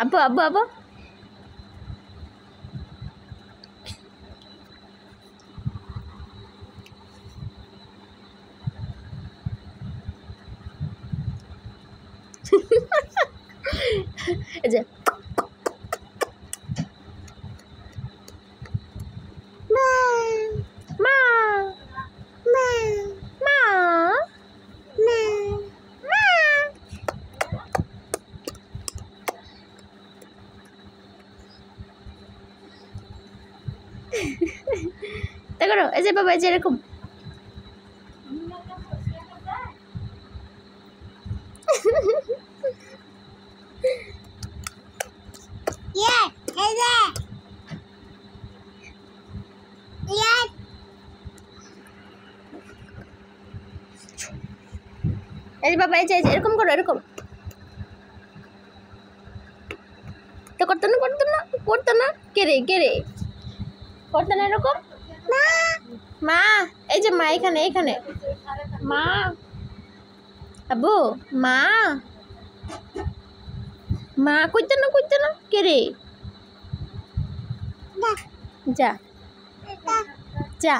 আব্বু আব্বু আব্বু এই যে মা মা মা মা মা মা দেখো এই যে বাবা এই যে এরকম এই যে বাবা এই যে এরকম করো এরকম তো করতো না কে রে করতো না এরকম মা এই যে মা এখানে মা আব্বু মা মা করতো না কে রে যা যা